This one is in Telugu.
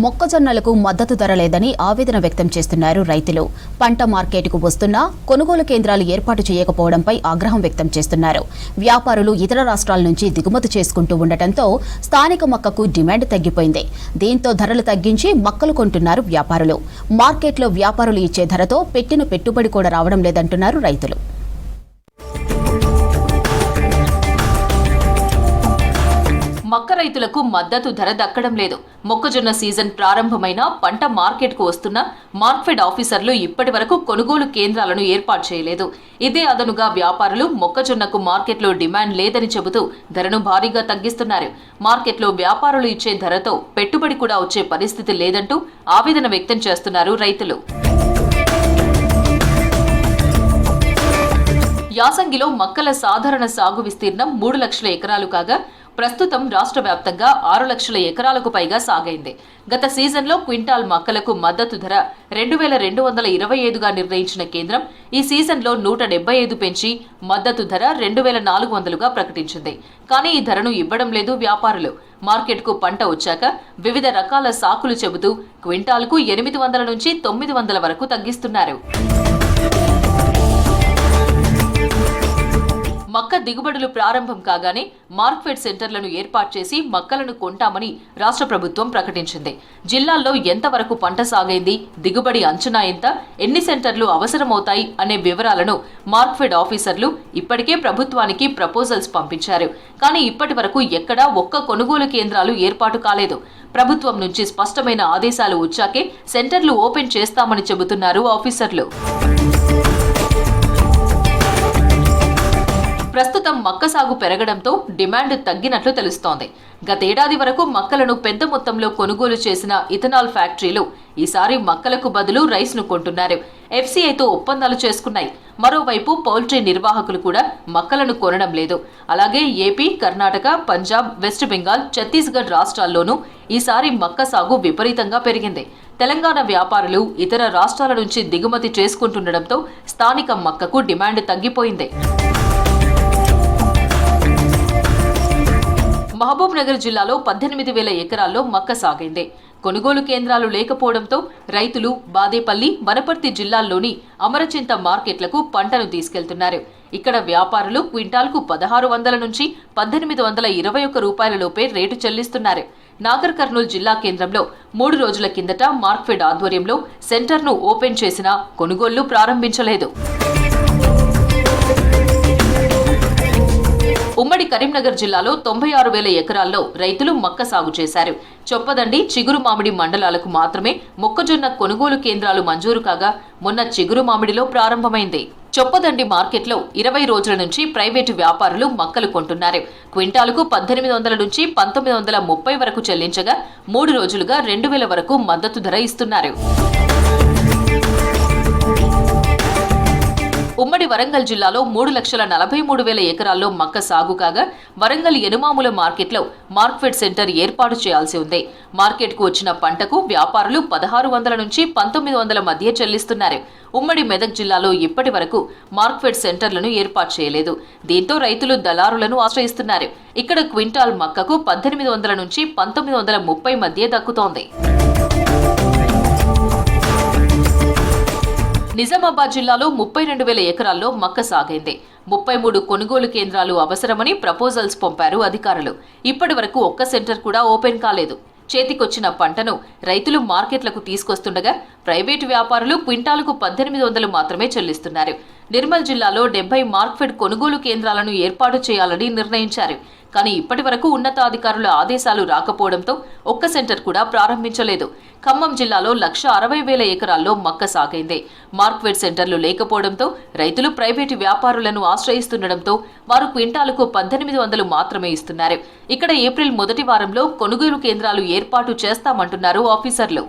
మొక్కజొన్నలకు మద్దతు ధర లేదని ఆవేదన వ్యక్తం చేస్తున్నారు రైతులు. పంట మార్కెట్కు వస్తున్నా కొనుగోలు కేంద్రాలు ఏర్పాటు చేయకపోవడంపై ఆగ్రహం వ్యక్తం చేస్తున్నారు. వ్యాపారులు ఇతర రాష్ట్రాల నుంచి దిగుమతి చేసుకుంటూ ఉండటంతో స్థానిక మక్కకు డిమాండ్ తగ్గిపోయింది. దీంతో ధరలు తగ్గించి మక్కలు కొంటున్నారు వ్యాపారులు. మార్కెట్లో వ్యాపారులు ఇచ్చే ధరతో పెట్టిన పెట్టుబడి కూడా రావడం లేదంటున్నారు రైతులు. మక్క రైతులకు మద్దతు ధర దక్కడం లేదు. మొక్కజొన్న సీజన్ ప్రారంభమైన పంట మార్కెట్కు వస్తున్న మార్క్ఫెడ్ ఆఫీసర్లు ఇప్పటి వరకు కొనుగోలు కేంద్రాలను ఏర్పాటు చేయలేదు. ఇదే అదనుగా వ్యాపారులు మొక్కజొన్నకు మార్కెట్లో డిమాండ్ లేదని చెబుతూ ధరను భారీగా తగ్గిస్తున్నారు. మార్కెట్లో వ్యాపారులు ఇచ్చే ధరతో పెట్టుబడి కూడా వచ్చే పరిస్థితి లేదంటూ ఆవేదన వ్యక్తం చేస్తున్నారు రైతులు. యాసంగిలో మక్కల సాధారణ సాగు విస్తీర్ణం 3 లక్షల ఎకరాలు కాగా ప్రస్తుతం రాష్ట్ర వ్యాప్తంగా 6 లక్షల ఎకరాలకు పైగా సాగైంది. గత సీజన్లో క్వింటాల్ మక్కలకు మద్దతు ధర 2225గా నిర్ణయించిన కేంద్రం ఈ సీజన్లో 175 పెంచి మద్దతు ధర 2400గా ప్రకటించింది. కానీ ఈ ధరను ఇవ్వడం లేదు వ్యాపారులు. మార్కెట్కు పంట వచ్చాక వివిధ రకాల సాకులు చెబుతూ క్వింటాల్కు 800 నుంచి 900 వరకు తగ్గిస్తున్నారు. మక్క దిగుబడులు ప్రారంభం కాగానే మార్క్ఫెడ్ సెంటర్లను ఏర్పాటు చేసి మక్కలను కొంటామని రాష్ట్ర ప్రభుత్వం ప్రకటించింది. జిల్లాల్లో ఎంతవరకు పంట సాగైంది, దిగుబడి అంచనా ఎంత, ఎన్ని సెంటర్లు అవసరమవుతాయి అనే వివరాలను మార్క్ఫెడ్ ఆఫీసర్లు ఇప్పటికే ప్రభుత్వానికి ప్రపోజల్స్ పంపించారు. కానీ ఇప్పటి వరకు ఎక్కడా ఒక్క కొనుగోలు కేంద్రాలు ఏర్పాటు కాలేదు. ప్రభుత్వం నుంచి స్పష్టమైన ఆదేశాలు వచ్చాకే సెంటర్లు ఓపెన్ చేస్తామని చెబుతున్నారు ఆఫీసర్లు. ప్రస్తుతం మక్క సాగు పెరగడంతో డిమాండ్ తగ్గినట్లు తెలుస్తోంది. గతేడాది వరకు మక్కలను పెద్ద మొత్తంలో కొనుగోలు చేసిన ఇథనాల్ ఫ్యాక్టరీలు ఈసారి మక్కలకు బదులు రైస్ను కొంటున్నారు. ఎఫ్సీఐతో ఒప్పందాలు చేసుకున్నాయి. మరోవైపు పౌల్ట్రీ నిర్వాహకులు కూడా మక్కలను కొనడం లేదు. అలాగే ఏపీ, కర్ణాటక, పంజాబ్, వెస్ట్ బెంగాల్, ఛత్తీస్గఢ్ రాష్ట్రాల్లోనూ ఈసారి మక్క సాగు విపరీతంగా పెరిగింది. తెలంగాణ వ్యాపారులు ఇతర రాష్ట్రాల నుంచి దిగుమతి చేసుకుంటుండటంతో స్థానిక మక్కకు డిమాండ్ తగ్గిపోయింది. మహబూబ్ నగర్ జిల్లాలో 18,000 ఎకరాల్లో మక్క సాగైంది. కొనుగోలు కేంద్రాలు లేకపోవడంతో రైతులు బాదేపల్లి, వనపర్తి జిల్లాల్లోని అమరచింత మార్కెట్లకు పంటను తీసుకెళ్తున్నారు. ఇక్కడ వ్యాపారులు క్వింటాల్కు 1600 నుంచి 1821 రూపాయల లోపే రేటు చెల్లిస్తున్నారు. నాగర్ కర్నూలు జిల్లా కేంద్రంలో 3 రోజుల కిందట మార్క్ఫెడ్ ఆధ్వర్యంలో సెంటర్ను ఓపెన్ చేసినా కొనుగోళ్లు ప్రారంభించలేదు. ఉమ్మడి కరీంనగర్ జిల్లాలో 96,000 ఎకరాల్లో రైతులు మక్క సాగు చేశారు. చొప్పదండి, చిగురు మామిడి మండలాలకు మాత్రమే మొక్కజొన్న కొనుగోలు కేంద్రాలు మంజూరు కాగా మొన్న చిగురు మామిడిలో ప్రారంభమైంది. చొప్పదండి మార్కెట్లో 20 రోజుల నుంచి ప్రైవేటు వ్యాపారులు మక్కలు కొంటున్నారు. క్వింటాలకు 1800 నుంచి 1930 వరకు చెల్లించగా 3 రోజులుగా 2000 వరకు మద్దతు ధర ఇస్తున్నారు. ఉమ్మడి వరంగల్ జిల్లాలో 3,43,000 ఎకరాల్లో మక్క సాగు కాగా వరంగల్ ఎనుమాముల మార్కెట్లో మార్క్ఫెడ్ సెంటర్ ఏర్పాటు చేయాల్సి ఉంది. మార్కెట్కు వచ్చిన పంటకు వ్యాపారులు 1600 నుంచి 1900 మధ్య చెల్లిస్తున్నారు. ఉమ్మడి మెదక్ జిల్లాలో ఇప్పటి వరకు మార్క్ఫెడ్ సెంటర్లను ఏర్పాటు చేయలేదు. దీంతో రైతులు దళారులను ఆశ్రయిస్తున్నారు. ఇక్కడ క్వింటాల్ మక్కకు 1800 నుంచి 1930 మధ్య దక్కుతోంది. నిజామాబాద్ జిల్లాలో 32,000 ఎకరాల్లో మక్క సాగైంది. 33 కొనుగోలు కేంద్రాలు అవసరమని ప్రపోజల్స్ పంపారు అధికారులు. ఇప్పటి వరకు ఒక్క సెంటర్ కూడా ఓపెన్ కాలేదు. చేతికొచ్చిన పంటను రైతులు మార్కెట్లకు తీసుకొస్తుండగా ప్రైవేటు వ్యాపారులు క్వింటాలకు 1800 మాత్రమే చెల్లిస్తున్నారు. నిర్మల్ జిల్లాలో 70 మార్క్ఫెడ్ కొనుగోలు కేంద్రాలను ఏర్పాటు చేయాలని నిర్ణయించారు. కానీ ఇప్పటి వరకు ఉన్నతాధికారుల ఆదేశాలు రాకపోవడంతో ఒక్క సెంటర్ కూడా ప్రారంభించలేదు. ఖమ్మం జిల్లాలో 1,60,000 ఎకరాల్లో మక్క సాగైంది. మార్క్ఫెడ్ సెంటర్లు లేకపోవడంతో రైతులు ప్రైవేటు వ్యాపారులను ఆశ్రయిస్తుండటంతో వారు క్వింటాలకు 1800 మాత్రమే ఇస్తున్నారు. ఇక్కడ ఏప్రిల్ మొదటి వారంలో కొనుగోలు కేంద్రాలు ఏర్పాటు చేస్తామంటున్నారు ఆఫీసర్లు.